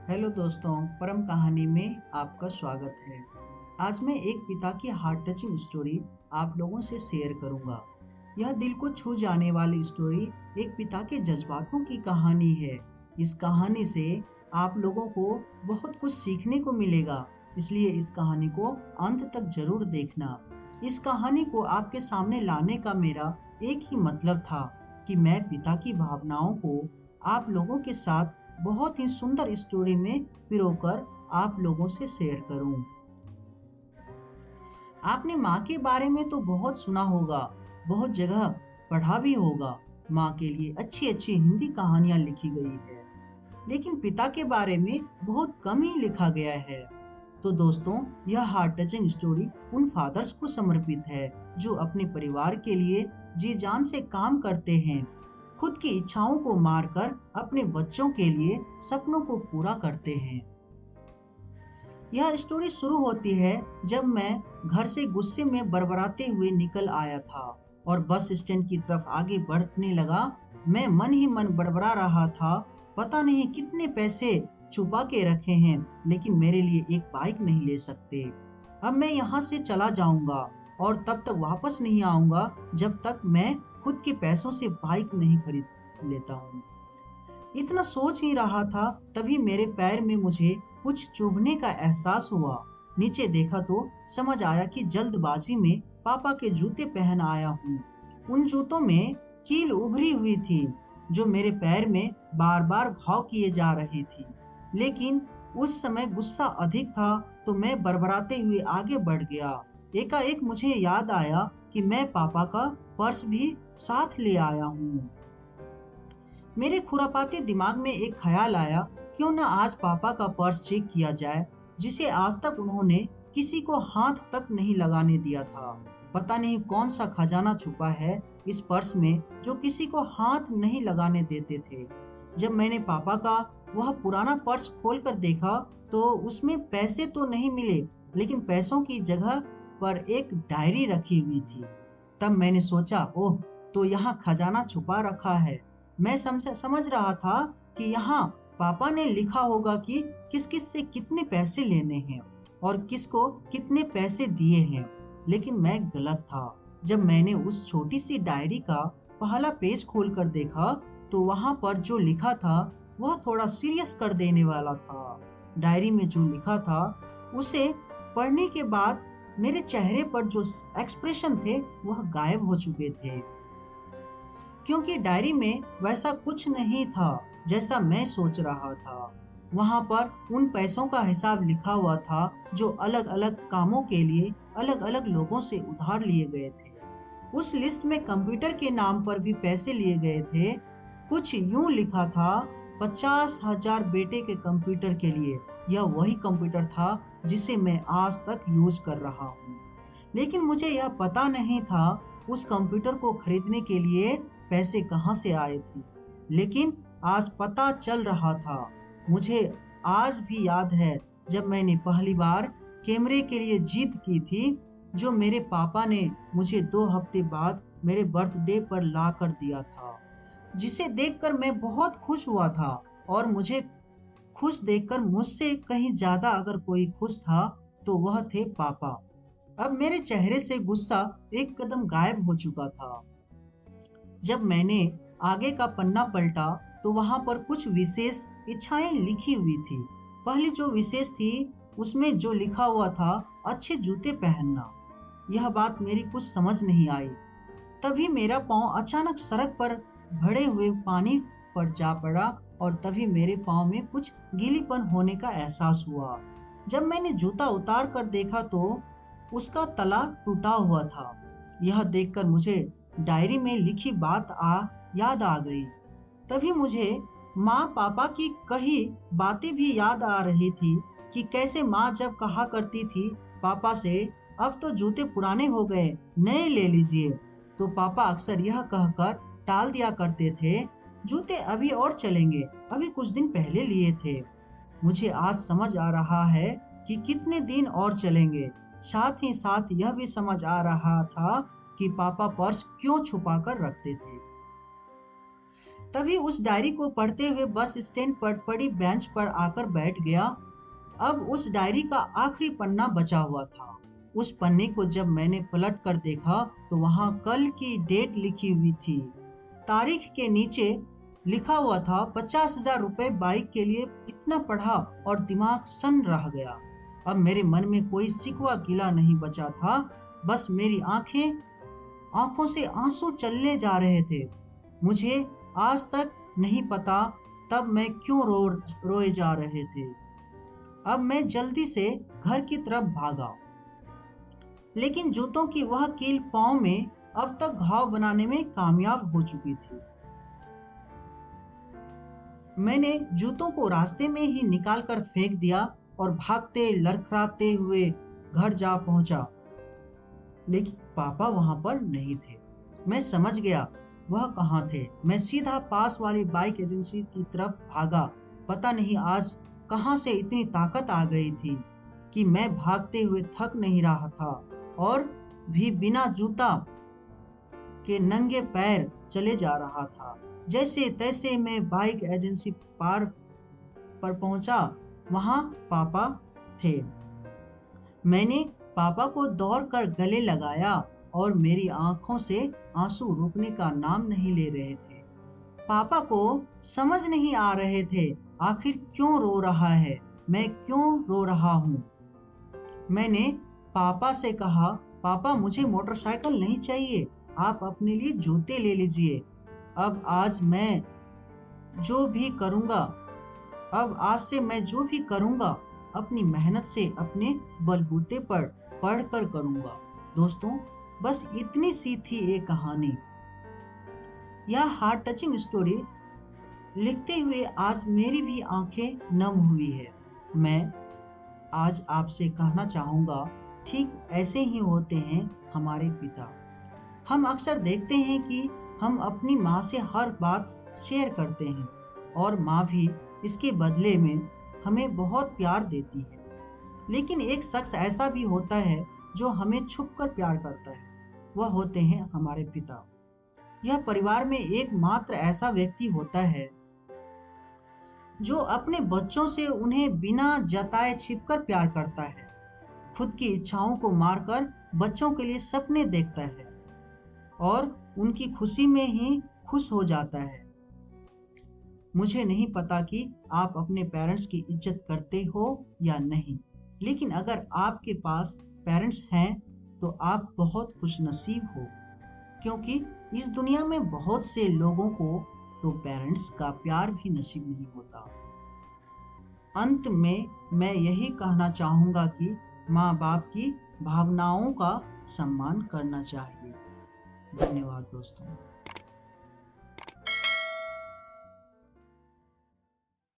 Hello दोस्तों, परम कहानी में आपका स्वागत है। आज मैं एक पिता की हार्ट टचिंग स्टोरी आप लोगों से शेयर करूंगा। यह दिल को छू जाने वाली स्टोरी एक पिता के जज्बातों की कहानी है। इस कहानी से आप लोगों को बहुत कुछ सीखने को मिलेगा, इसलिए इस कहानी को अंत तक जरूर देखना। इस कहानी को आपके सामने लाने का मेरा एक ही मतलब था कि मैं पिता की भावनाओं को आप लोगों के साथ बहुत ही सुंदर स्टोरी में पिरोकर आप लोगों से शेयर करूं। आपने माँ के बारे में तो बहुत सुना होगा, बहुत जगह पढ़ा भी होगा। माँ के लिए अच्छी अच्छी हिंदी कहानियां लिखी गई है, लेकिन पिता के बारे में बहुत कम ही लिखा गया है। तो दोस्तों, यह हार्ट टचिंग स्टोरी उन फादर्स को समर्पित है जो अपने परिवार के लिए जी जान से काम करते हैं, खुद की इच्छाओं को मारकर अपने बच्चों के लिए सपनों को पूरा करते हैं। यह स्टोरी शुरू होती है जब मैं घर से गुस्से में बड़बड़ाते हुए निकल आया था और बस स्टैंड की तरफ आगे बढ़ने लगा। मैं मन ही मन बड़बड़ा रहा था, पता नहीं कितने पैसे छुपा के रखे हैं, लेकिन मेरे लिए एक बाइक नहीं ले सकते। अब मैं यहाँ से चला जाऊंगा और तब तक वापस नहीं आऊंगा जब तक मैं खुद के पैसों से बाइक नहीं खरीद लेता हूँ। इतना सोच ही रहा था, तभी मेरे पैर में मुझे कुछ चुभने का एहसास हुआ। नीचे देखा तो समझ आया कि जल्दबाजी में पापा के जूते पहन आया हूँ। उन जूतों में कील उभरी हुई थी जो मेरे पैर में बार बार घाव किए जा रही थी। लेकिन उस समय गुस्सा अधिक था, तो मैं बड़बड़ाते हुए आगे बढ़ गया। एकाएक मुझे याद आया कि मैं पापा का पर्स भी साथ ले आया हूँ। मेरे खुरापाती दिमाग में एक ख्याल आया, क्यों न आज पापा का पर्स चेक किया जाए, जिसे आज तक उन्होंने किसी को हाथ तक नहीं लगाने दिया था। पता नहीं कौन सा खजाना छुपा है इस पर्स में जो किसी को हाथ नहीं लगाने देते थे। जब मैंने पापा का वह पुराना पर्स खोलकर देखा तो उसमें पैसे तो नहीं मिले, लेकिन पैसों की जगह पर एक डायरी रखी हुई थी। तब मैंने सोचा, ओह, तो यहाँ खजाना छुपा रखा है। मैं समझ रहा था कि यहाँ पापा ने लिखा होगा कि किस किस से कितने पैसे लेने हैं और किसको कितने पैसे दिए हैं, लेकिन मैं गलत था। जब मैंने उस छोटी सी डायरी का पहला पेज खोलकर देखा तो वहां पर जो लिखा था वह थोड़ा सीरियस कर देने वाला था। डायरी में जो लिखा था उसे पढ़ने के बाद मेरे चेहरे पर जो एक्सप्रेशन थे वह गायब हो चुके थे, क्योंकि डायरी में वैसा कुछ नहीं था जैसा मैं सोच रहा था। वहां पर उन पैसों का हिसाब लिखा हुआ था जो अलग अलग कामों के लिए अलग अलग लोगों से उधार लिए गए थे। उस लिस्ट में कंप्यूटर के नाम पर भी पैसे लिए गए थे। कुछ यूं लिखा था, 50,000 बेटे के कंप्यूटर के लिए। यह वही कंप्यूटर था जिसे मैं आज तक यूज कर रहा हूँ, लेकिन मुझे यह पता नहीं था उस कंप्यूटर को खरीदने के लिए पैसे कहाँ से आए थे। लेकिन आज पता चल रहा था। मुझे आज भी याद है जब मैंने पहली बार कैमरे के लिए जीत की थी, जो मेरे पापा ने मुझे 2 हफ्ते बाद मेरे बर्थडे पर ला कर दिया था, जिसे देखकर मैं बहुत खुश हुआ था। और मुझे खुश देखकर मुझसे कहीं ज्यादा अगर कोई खुश था तो वह थे पापा। अब मेरे चेहरे से गुस्सा एक कदम गायब हो चुका था। जब मैंने आगे का पन्ना पलटा तो वहां पर कुछ विशेष इच्छाएं लिखी हुई थी। पहली जो विशेष थी उसमें जो लिखा हुआ था, अच्छे जूते पहनना। यह बात मेरी कुछ समझ नहीं आई। तभी मेरा पाँव अचानक सड़क पर भरे हुए पानी पर जा पड़ा और तभी मेरे पाँव में कुछ गीलीपन होने का एहसास हुआ। जब मैंने जूता उतार कर देखा तो उसका तला टूटा हुआ था। यह देखकर मुझे डायरी में लिखी बात याद आ गई। तभी मुझे माँ पापा की कही बातें भी याद आ रही थी कि कैसे माँ जब कहा करती थी पापा से, अब तो जूते पुराने हो गए, नए ले लीजिए, तो पापा अक्सर यह कहकर टाल दिया करते थे, जूते अभी और चलेंगे, अभी कुछ दिन पहले लिए थे। मुझे आज समझ आ रहा है कि कितने दिन और चलेंगे। साथ ही साथ यह भी समझ आ रहा था कि पापा पर्स क्यों छुपा कर रखते थे। तभी उस डायरी को पढ़ते हुए बस स्टैंड पर पड़ी बेंच पर आकर बैठ गया। अब उस डायरी का आखिरी पन्ना बचा हुआ था। उस पन्ने को जब मैंने पलट कर देखा तो वहां कल की डेट लिखी हुई थी। तारीख के नीचे लिखा हुआ था 50,000 रुपए बाइक के लिए। इतना पढ़ा और दिमाग सन रह गया। अब मेरे मन में कोई सिकवा गिला नहीं बचा था, बस मेरी आंखों से आंसू चलने जा रहे थे। मुझे आज तक नहीं पता तब मैं क्यों रोए जा रहे थे। अब मैं जल्दी से घर की तरफ भागा, लेकिन जूतों की वह कील पांव में अब तक घाव बनाने में कामयाब हो चुकी थी। मैंने जूतों को रास्ते में ही निकाल कर फेंक दिया और भागते लड़खड़ाते हुए घर जा पहुंचा, लेकिन पापा वहां पर नहीं थे। मैं समझ गया वह कहाँ थे। मैं सीधा पास वाली बाइक एजेंसी की तरफ भागा। पता नहीं आज कहाँ से इतनी ताकत आ गई थी कि मैं भागते हुए थक नहीं रहा था और भी बिना जूता के नंगे पैर चले जा रहा था। जैसे तैसे मैं बाइक एजेंसी पर पहुंचा। वहां पापा थे। मैंने पापा को दौड़कर गले लगाया और मेरी आंखों से आंसू रुकने का नाम नहीं ले रहे थे। पापा को समझ नहीं आ रहे थे आखिर क्यों रो रहा है, मैं क्यों रो रहा हूँ। मैंने पापा से कहा, पापा मुझे मोटरसाइकिल नहीं चाहिए, आप अपने लिए जूते ले लीजिए। अब आज से मैं जो भी करूँगा अपनी मेहनत से अपने बलबूते पर पढ़कर करूँगा। दोस्तों, बस इतनी सी थी ये कहानी। यह हार्ट टचिंग स्टोरी लिखते हुए आज मेरी भी आंखें नम हुई है। मैं आज आपसे कहना चाहूँगा, ठीक ऐसे ही होते हैं हमारे पिता। हम अक्सर देखते हैं कि हम अपनी माँ से हर बात शेयर करते हैं और माँ भी इसके बदले में हमें बहुत प्यार देती है। लेकिन एक शख्स ऐसा भी होता है जो हमें छुपकर प्यार करता है, वह होते हैं हमारे पिता। यह परिवार में एकमात्र ऐसा व्यक्ति होता है जो अपने बच्चों से उन्हें बिना जताए छिपकर प्यार करता है, खुद की इच्छाओं को मारकर बच्चों के लिए सपने देखता है और उनकी खुशी में ही खुश हो जाता है। मुझे नहीं पता कि आप अपने पेरेंट्स की इज्जत करते हो या नहीं, लेकिन अगर आपके पास पेरेंट्स हैं तो आप बहुत खुशनसीब हो, क्योंकि इस दुनिया में बहुत से लोगों को तो पेरेंट्स का प्यार भी नसीब नहीं होता। अंत में मैं यही कहना चाहूँगा कि माँ बाप की भावनाओं का सम्मान करना चाहिए। धन्यवाद दोस्तों।